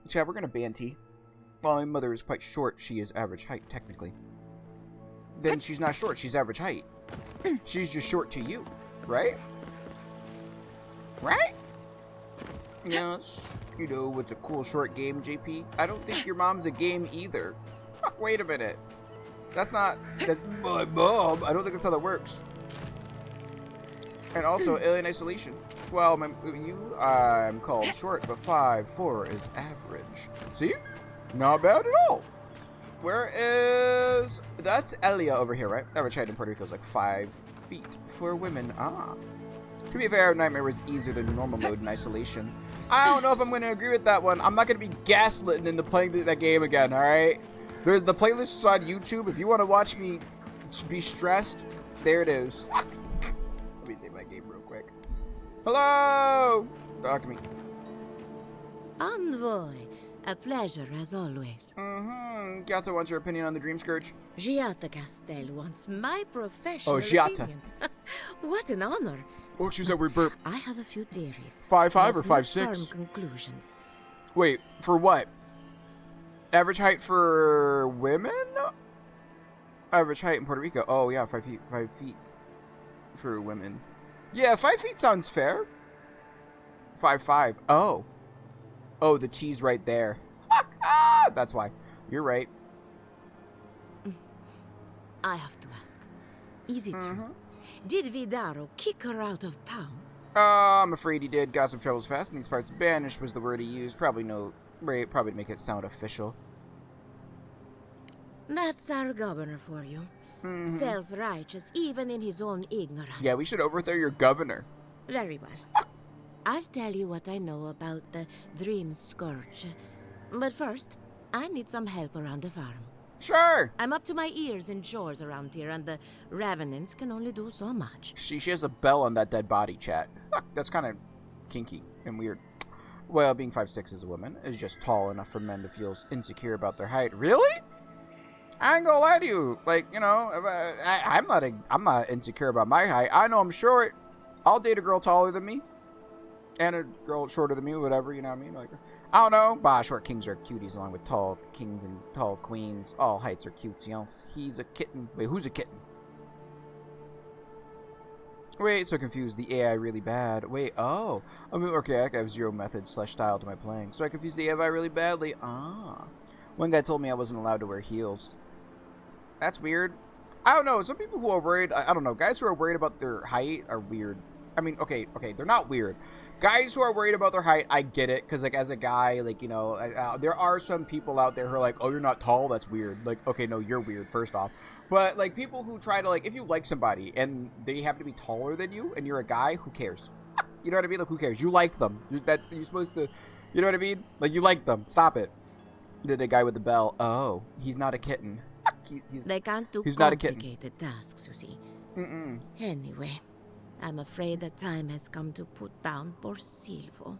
Chad, we're gonna ban T. While my mother is quite short, she is average height, technically. Then she's not short, she's average height. She's just short to you, right? Right? Yes. You know what's a cool short game, JP? I don't think your mom's a game either. Fuck, wait a minute. That's my mom. I don't think that's how that works. And also, Alien Isolation. Well, I'm called short, but 5'4" is average. See? Not bad at all. Where is... That's Elia over here, right? Average height in Puerto Rico is like 5 feet for women. Ah. To be fair, Nightmare was easier than normal mode in Isolation. I don't know if I'm going to agree with that one. I'm not going to be gaslit into playing that game again, alright? The playlist is on YouTube. If you want to watch me be stressed, there it is. Let me save my game real quick. Hello! Talk to me.
Envoy, a pleasure as always.
Giata wants your opinion on the Dream Scourge.
Giata Castel wants my professional
Giata.
opinion. What an honor.
Oh, excuse that weird burp.
I have a few theories.
5'5" or
but no
5'6"?
firm conclusions.
Wait, for what? Average height for women? Average height in Puerto Rico. Oh yeah, 5 feet. 5 feet for women. Yeah, 5 feet sounds fair. 5'5". Oh. Oh, the T's right there. That's why. You're right.
I have to ask. Is it true? Did Vidaro kick her out of town?
I'm afraid he did. Gossip travels fast in these parts. Banished was the word he used. Probably to make it sound official.
That's our governor for you. Self-righteous, even in his own ignorance.
Yeah, we should overthrow your governor.
Very well. I'll tell you what I know about the Dream Scourge. But first, I need some help around the farm.
Sure.
I'm up to my ears in chores around here, and the Revenants can only do so much.
She has a bell on that dead body, chat. That's kind of kinky and weird. Well, being 5'6" as a woman is just tall enough for men to feel insecure about their height. Really? I ain't gonna lie to you. Like, you know, I'm not insecure about my height. I know I'm short. I'll date a girl taller than me. And a girl shorter than me, whatever, you know what I mean? Like, I don't know. Bah, short kings are cuties along with tall kings and tall queens. All heights are cutes, you know? He's a kitten. Wait, who's a kitten? Wait, so confused. The AI really bad. Wait, oh. I mean, okay, I have zero method / style to my playing. So I confused the AI really badly. Ah. One guy told me I wasn't allowed to wear heels. That's weird. I don't know. Some people who are worried, I don't know. Guys who are worried about their height are weird. I mean, okay, they're not weird. Guys who are worried about their height, I get it. Because, like, as a guy, like, you know, there are some people out there who are like, oh, you're not tall? That's weird. Like, okay, no, you're weird, first off. But, like, people who try to, like, if you like somebody and they happen to be taller than you and you're a guy, who cares? You know what I mean? Like, who cares? You like them. You're supposed to, you know what I mean? Like, you like them. Stop it. The guy with the bell. Oh, he's not a kitten.
They can't do
he's not a kitten.
complicated tasks, you see. Anyway, I'm afraid the time has come to put down poor Silvo.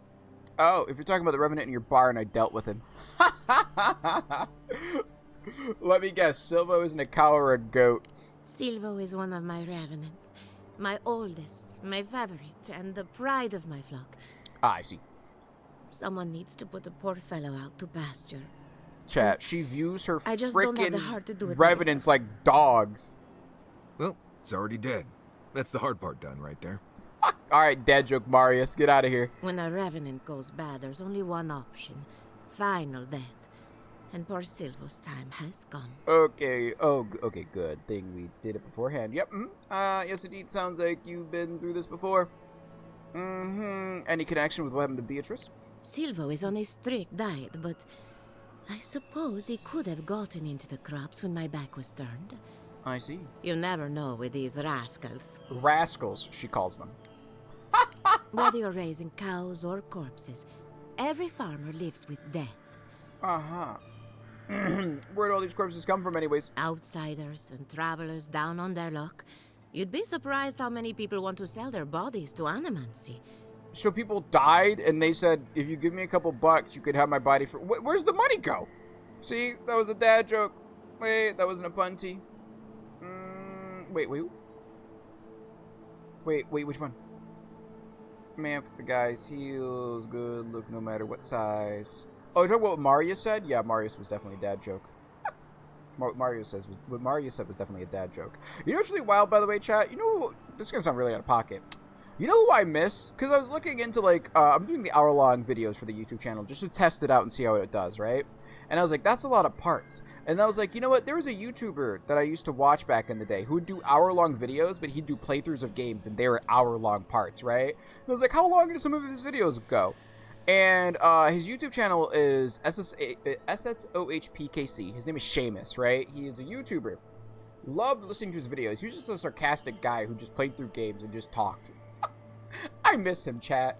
Oh, if you're talking about the Revenant in your barn, I dealt with him. Let me guess, Silvo isn't a cow or a goat.
Silvo is one of my Revenants. My oldest, my favorite, and the pride of my flock.
Ah, I see.
Someone needs to put the poor fellow out to pasture.
Chat, she views her freaking Revenants like dogs.
Well, it's already dead. That's the hard part done right there.
Alright, dad joke, Marius. Get out of here.
When a Revenant goes bad, there's only one option. Final death. And poor Silvo's time has gone.
Okay. Oh, okay, good thing we did it beforehand. Yep. Yes, indeed. Sounds like you've been through this before. Any connection with what happened to Beatrice?
Silvo is on a strict diet, but I suppose he could have gotten into the crops when my back was turned.
I see.
You never know with these rascals.
Rascals, she calls them.
Whether you're raising cows or corpses, every farmer lives with death.
Where'd all these corpses come from anyways?
Outsiders and travelers down on their luck. You'd be surprised how many people want to sell their bodies to animancy.
So people died and they said, if you give me a couple bucks, you could have my body for... Where's the money go? See, that was a dad joke. Wait, that wasn't a punty. Wait, which one? Man, fuck the guy's heels. Good look no matter what size. Oh, you're talking about what Marius said? Yeah, Marius was definitely a dad joke. What Marius said was definitely a dad joke. You know what's really wild, by the way, chat? You know, this is going to sound really out of pocket. You know who I miss? Because I was looking into, like, I'm doing the hour-long videos for the YouTube channel just to test it out and see how it does, right? And I was like, that's a lot of parts. And I was like, you know what? There was a YouTuber that I used to watch back in the day who would do hour-long videos, but he'd do playthroughs of games, and they were hour-long parts, right? And I was like, how long do some of his videos go? And his YouTube channel is SSOHPKC. His name is Seamus, right? He is a YouTuber. Loved listening to his videos. He was just a sarcastic guy who just played through games and just talked. I miss him, chat.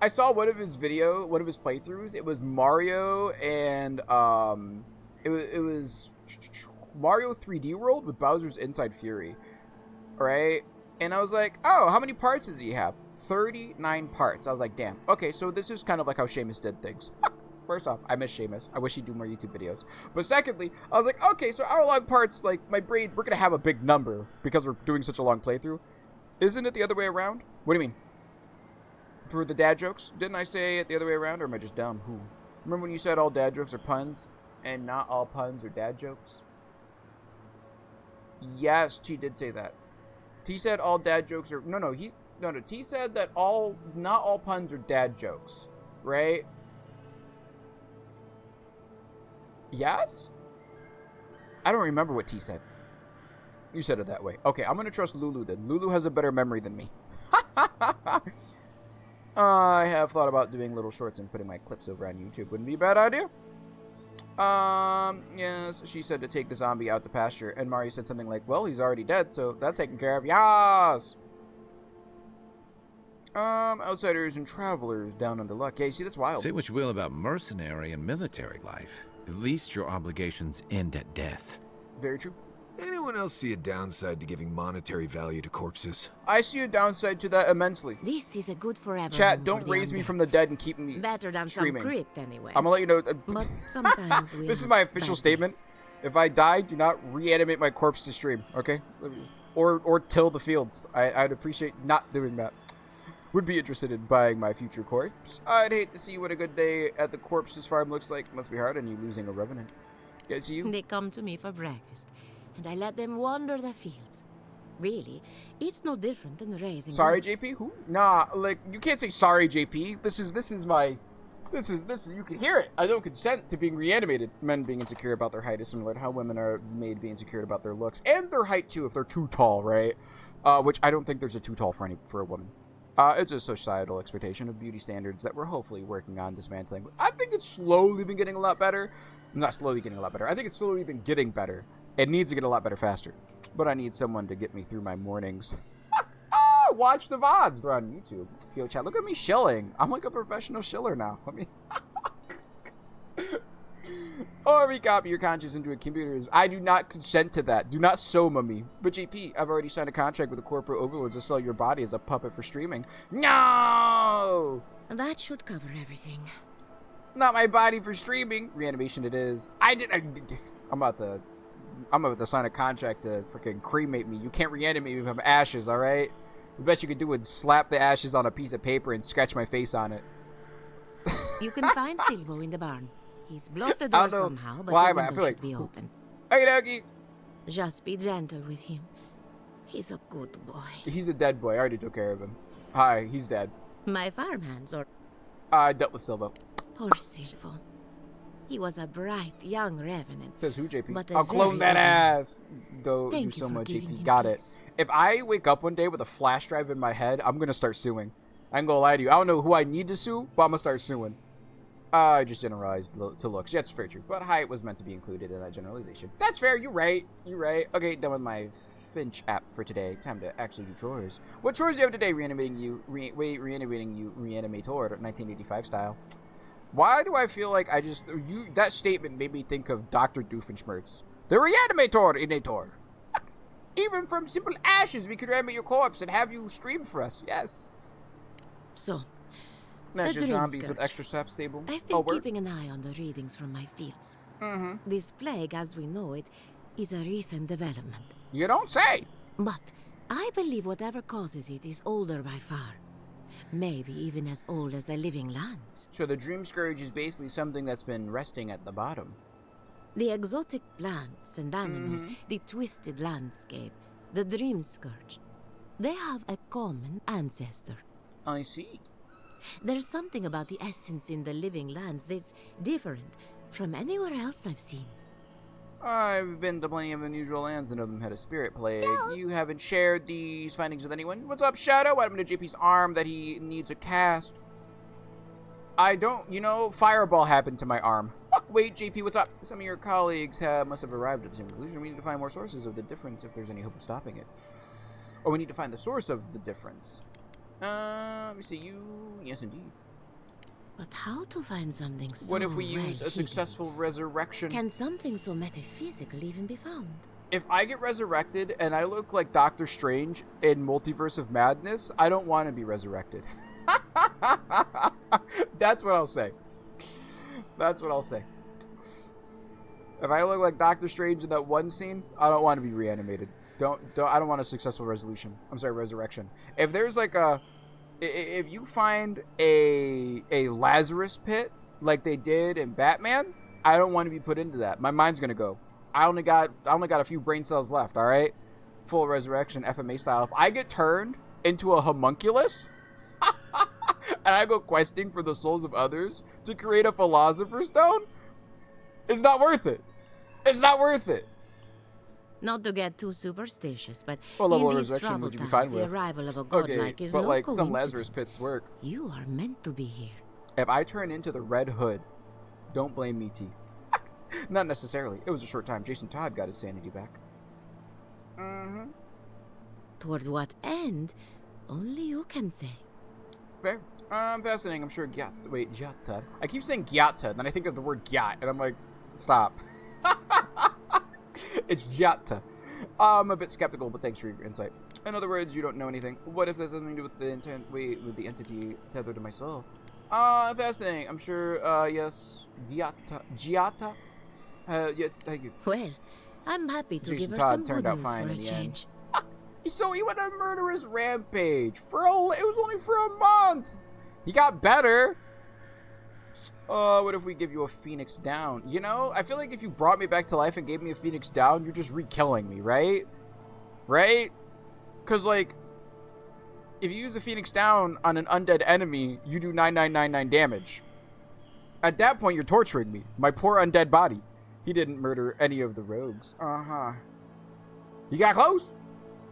I saw one of his playthroughs. It was Mario and it was Mario 3D World with Bowser's Inside Fury, right? And I was like, oh, how many parts does he have? 39 parts. I was like, damn. Okay, so this is kind of like how Seamus did things. First off, I miss Seamus. I wish he'd do more YouTube videos. But secondly, I was like, okay, so hour-long parts, like, my brain, we're gonna have a big number because we're doing such a long playthrough. Isn't it the other way around? What do you mean? For the dad jokes? Didn't I say it the other way around, or am I just dumb? Who? Remember when you said all dad jokes are puns, and not all puns are dad jokes? Yes, T did say that. T said all dad jokes are... No, T said that not all puns are dad jokes, right? Yes? I don't remember what T said. You said it that way. Okay, I'm going to trust Lulu then. Lulu has a better memory than me. I have thought about doing little shorts and putting my clips over on YouTube. Wouldn't be a bad idea. Yes, she said to take the zombie out to pasture, and Mari said something like, well, he's already dead, so that's taken care of. Yas! Outsiders and travelers down under luck. Yeah, you see, that's wild.
Say what you will about mercenary and military life. At least your obligations end at death.
Very true.
Anyone else see a downside to giving monetary value to corpses?
I see a downside to that immensely.
This is a good forever.
Chat, don't raise me from the dead and keep me
better than
streaming.
Some crypt anyway.
I'm gonna let you know.
But sometimes we
this is my official statement. If I die, do not reanimate my corpse to stream, okay? Or till the fields. I'd appreciate not doing that. Would be interested in buying my future corpse. I'd hate to see what a good day at the corpse's farm looks like. Must be hard on you losing a revenant. Yes, you.
They come to me for breakfast, and I let them wander the fields. Really, it's no different than raising.
Sorry,
goats.
JP. Who? Nah, like you can't say sorry, JP. This is you can hear it. I don't consent to being reanimated. Men being insecure about their height is similar to how women are made to be insecure about their looks and their height too, if they're too tall, right? Which I don't think there's a too tall for a woman. It's a societal expectation of beauty standards that we're hopefully working on dismantling. I think it's slowly been getting a lot better. Not slowly getting a lot better. I think it's slowly been getting better. It needs to get a lot better faster. But I need someone to get me through my mornings. Watch the VODs. They're on YouTube. Yo, chat, look at me shilling. I'm like a professional shiller now. Let me... Or recopy your conscience into a computer. I do not consent to that. Do not soma me. But JP, I've already signed a contract with the corporate overlords to sell your body as a puppet for streaming. No!
That should cover everything.
Not my body for streaming. Reanimation it is. I'm about to sign a contract to freaking cremate me. You can't reanimate me from ashes, alright? The best you can do is slap the ashes on a piece of paper and sketch my face on it.
You can find Silvo in the barn. He's blocked the door somehow, but the window should be open.
Okie dokie.
Just be gentle with him. He's a good boy.
He's a dead boy. I already took care of him. Hi, he's dead.
My farmhands are...
I dealt with Silvo.
Poor Silvo. He was a bright, young revenant.
Says who, JP?
But
I'll clone that ass. Don't
Thank
do so
you for
much,
giving
JP.
him
Got it.
peace.
If I wake up one day with a flash drive in my head, I'm going to start suing. I ain't going to lie to you. I don't know who I need to sue, but I'm going to start suing. I just generalized to looks. Yeah, it's very true. But height was meant to be included in that generalization. That's fair. You're right. You're right. Okay, done with my Finch app for today. Time to actually do chores. What chores do you have today? Reanimating you, Reanimator, 1985 style. Why do I feel like that statement made me think of Dr. Doofenshmirtz. The Reanimator. Even from simple ashes, we could reanimate your corpse and have you stream for us. Yes.
So,
that's just zombies with extra sap stable.
I've been keeping an eye on the readings from my fields. This plague, as we know it, is a recent development.
You don't say.
But I believe whatever causes it is older by far. Maybe even as old as the living lands.
So the Dream Scourge is basically something that's been resting at the bottom.
The exotic plants and animals, the twisted landscape, the Dream Scourge, they have a common ancestor.
I see.
There's something about the essence in the living lands that's different from anywhere else I've seen.
I've been to plenty of unusual lands and none of them had a spirit plague. You haven't shared these findings with anyone? What's up, Shadow? What happened to JP's arm that he needs a cast? I don't, fireball happened to my arm. Wait, JP, what's up? Some of your colleagues must have arrived at the same conclusion. We need to find more sources of the difference if there's any hope of stopping it. Or we need to find the source of the difference. Let me see you. Yes, indeed.
But how to find something so
What if we used a successful resurrection?
Can something so metaphysical even be found?
If I get resurrected and I look like Doctor Strange in Multiverse of Madness, I don't want to be resurrected. That's what I'll say. That's what I'll say. If I look like Doctor Strange in that one scene, I don't want to be reanimated. I don't want a successful resolution. I'm sorry, resurrection. If there's like if you find a Lazarus pit like they did in Batman, I don't want to be put into that. My mind's gonna go. I only got a few brain cells left. All right, full resurrection, FMA style. If I get turned into a homunculus, and I go questing for the souls of others to create a philosopher's stone, it's not worth it. It's not worth it.
Not to get too superstitious, but
what level
in
of
these
resurrection would you be
times,
fine
the
with?
arrival of a godlike is
but
no
like some
coincidence.
Lazarus pits work.
You are meant to be here.
If I turn into the Red Hood, don't blame me, T. Not necessarily. It was a short time. Jason Todd got his sanity back. Mm-hmm.
Toward what end? Only you can say.
Fair. Fascinating. I'm sure Gyatad. I keep saying Gyatad, then I think of the word Gyat, and I'm like, stop. It's Gyata. I'm a bit skeptical, but thanks for your insight. In other words, you don't know anything. What if there's something to do with the with the entity tethered to my soul? Fascinating. I'm sure, yes, Gyata. Yes, thank you.
Well, I'm happy to
Jason
give her
Todd
some
turned
good
out
news
fine
for a
in the
change.
So he went on a murderous rampage it was only for a month. He got better. What if we give you a Phoenix Down? You know, I feel like if you brought me back to life and gave me a Phoenix Down, you're just re-killing me, right? Right? Because, like, if you use a Phoenix Down on an undead enemy, you do 9999 damage. At that point, you're torturing me. My poor undead body. He didn't murder any of the rogues. Uh-huh. You got close?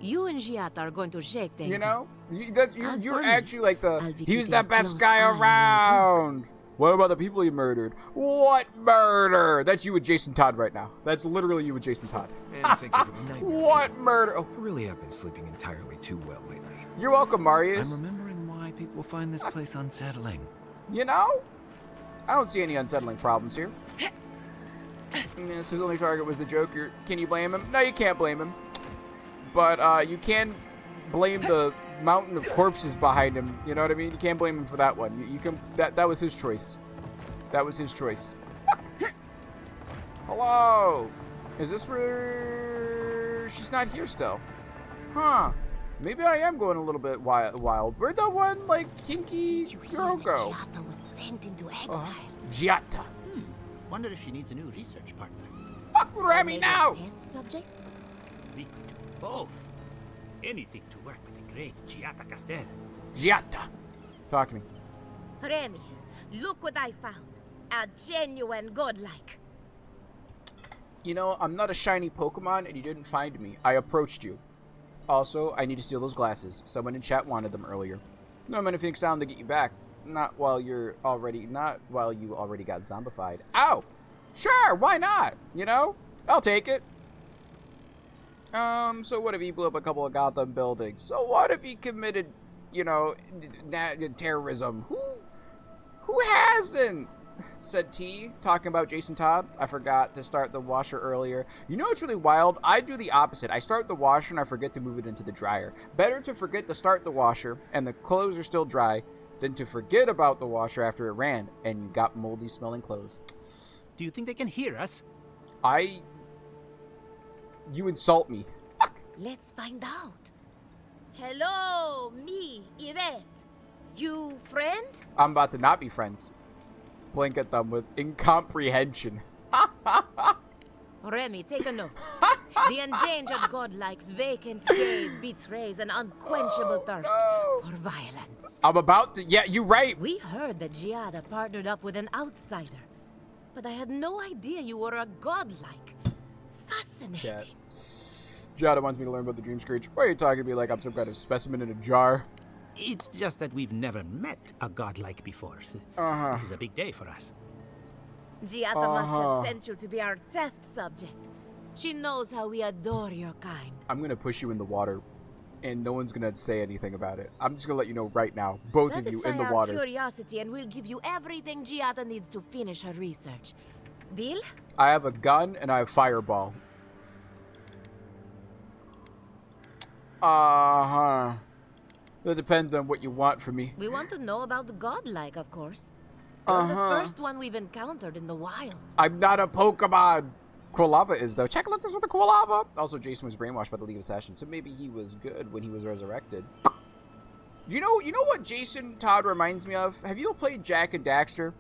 You and Giat are going to shake things.
You know? You're
me,
actually like he was the
keeping a
best
close
guy
eye on my
around. What about the people he murdered? What murder? That's you with Jason Todd right now. That's literally you with Jason Todd.
Man, think of a nightmare.
What murder? Oh,
Really, I've been sleeping entirely too well lately.
you're welcome, Marius.
I'm remembering why people find this place unsettling.
You know? I don't see any unsettling problems here. Yes, his only target was the Joker. Can you blame him? No, you can't blame him. But you can blame the mountain of corpses behind him. You know what I mean? You can't blame him for that one. You can. That was his choice. That was his choice. Hello. Is this where she's not here still? Huh. Maybe I am going a little bit wild. Where'd that one, like, kinky girl go?
Giata was sent into exile.
Giata.
Wonder if she needs a new research partner.
Remy, now!
Test subject?
We could do both. Anything to work with the great Giata Castel.
Giata. Talk to me.
Remy, look what I found. A genuine godlike.
You know, I'm not a shiny Pokemon, and you didn't find me. I approached you. Also, I need to steal those glasses. Someone in chat wanted them earlier. No, I'm gonna Phoenix Down to get you back. Not while you already got zombified. Ow! Sure, why not? You know? I'll take it. So what if he blew up a couple of Gotham buildings? So what if he committed, you know, terrorism? Who hasn't? Said T, talking about Jason Todd. I forgot to start the washer earlier. You know what's really wild? I do the opposite. I start the washer and I forget to move it into the dryer. Better to forget to start the washer and the clothes are still dry than to forget about the washer after it ran and you got moldy smelling clothes.
Do you think they can hear us?
You insult me.
Let's find out. Hello, me, Yvette. You friend?
I'm about to not be friends. Blink at them with incomprehension.
Remy, take a note. The endangered godlike's vacant gaze betrays an unquenchable thirst for violence.
I'm about to... Yeah, you're right.
We heard that Giada partnered up with an outsider, but I had no idea you were a godlike. Fascinating.
Giada wants me to learn about the Dream Scourge. Why are you talking to me like I'm some kind of specimen in a jar?
It's just that we've never met a godlike before. This is a big day for us.
Giada must have sent you to be our test subject. She knows how we adore your kind.
I'm gonna push you in the water, and no one's gonna say anything about it. I'm just gonna let you know right now, both of you in the water.
Satisfy our curiosity, and we'll give you everything Giada needs to finish her research. Deal?
I have a gun and I have fireball. That depends on what you want from me.
We want to know about the godlike, of course. You're the first one we've encountered in the wild.
I'm not a Pokemon. Quilava is, though. Check look, there's with the Quilava. Also, Jason was brainwashed by the League of Assassins, so maybe he was good when he was resurrected. You know what Jason Todd reminds me of? Have you played Jak and Daxter?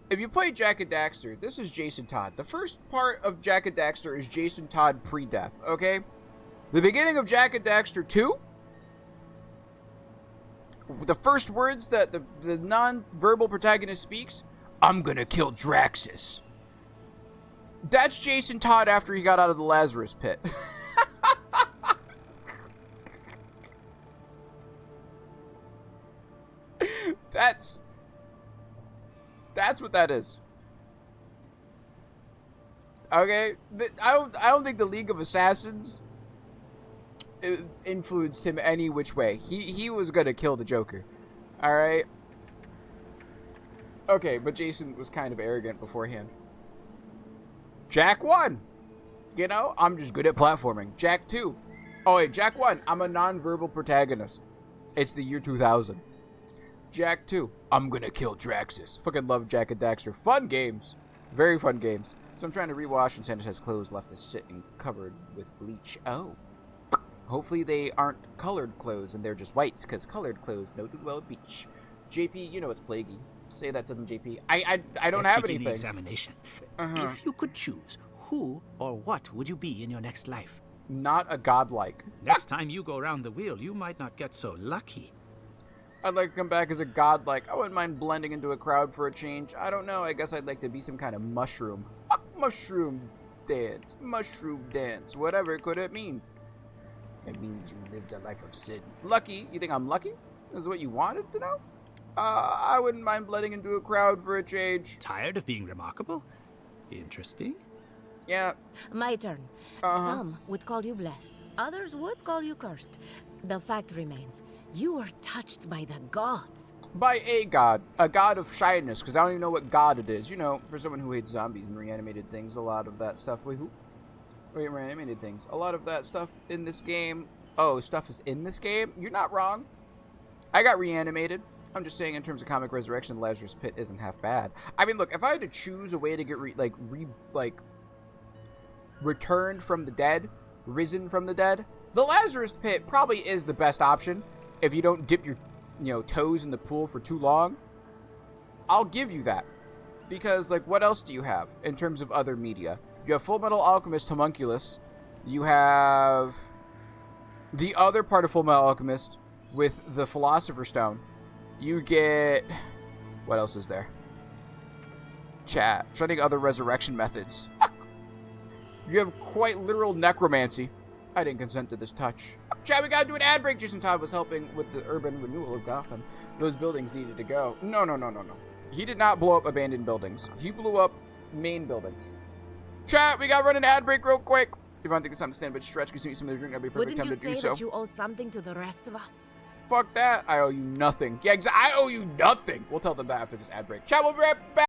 If you played Jak and Daxter, this is Jason Todd. The first part of Jak and Daxter is Jason Todd pre-death, okay? The beginning of Jak and Daxter 2, the first words that the non-verbal protagonist speaks, I'm gonna kill Draxus. That's Jason Todd after he got out of the Lazarus pit. That's what that is. Okay, I don't think the League of Assassins influenced him any which way. He was gonna kill the Joker. All right. Okay, but Jason was kind of arrogant beforehand. Jak 1. You know, I'm just good at platforming. Jak 2. Oh wait, Jak 1. I'm a non-verbal protagonist. It's the year 2000. Jak 2. I'm gonna kill Draxus. Fucking love Jak and Daxter. Fun games. Very fun games. So I'm trying to rewash and sanitize clothes left to sit and covered with bleach. Oh. Hopefully they aren't colored clothes and they're just whites, because colored clothes don't do well at beach. JP, you know it's plaguey. Say that to them, JP. I don't have anything.
The examination. If you could choose, who or what would you be in your next life?
Not a godlike.
Next time you go round the wheel, you might not get so lucky.
I'd like to come back as a godlike. I wouldn't mind blending into a crowd for a change. I don't know. I guess I'd like to be some kind of mushroom. Mushroom dance. Mushroom dance. Whatever could it mean? It means you lived a life of sin. Lucky? You think I'm lucky? This is what you wanted to know? I wouldn't mind blending into a crowd for a change.
Tired of being remarkable? Interesting.
Yeah.
My turn. Some would call you blessed. Others would call you cursed. The fact remains, you were touched by the gods.
By a god of shyness, because I don't even know what god it is. You know, for someone who hates zombies and reanimated things, a lot of that stuff. Wait, who? Wait, reanimated things. A lot of that stuff in this game. Oh, stuff is in this game? You're not wrong. I got reanimated. I'm just saying, in terms of comic resurrection, the Lazarus Pit isn't half bad. I mean, look, if I had to choose a way to get returned from the dead, risen from the dead, the Lazarus Pit probably is the best option. If you don't dip your, toes in the pool for too long, I'll give you that. Because, like, what else do you have in terms of other media? You have Full Metal Alchemist Homunculus. You have the other part of Full Metal Alchemist with the Philosopher's Stone. You get... What else is there? Chat. I'm trying to think other resurrection methods. You have quite literal necromancy. I didn't consent to this touch. Chat, we gotta do an ad break. Jason Todd was helping with the urban renewal of Gotham. Those buildings needed to go. No. He did not blow up abandoned buildings. He blew up main buildings. Chat, we gotta run an ad break real quick. If you want to take this time to stand but stretch, because you need some of the drink, that'd be a perfect time to do so.
Wouldn't you say that you owe something to the rest of us?
Fuck that. I owe you nothing. Yeah, I owe you nothing. We'll tell them that after this ad break. Chat, we'll be right back.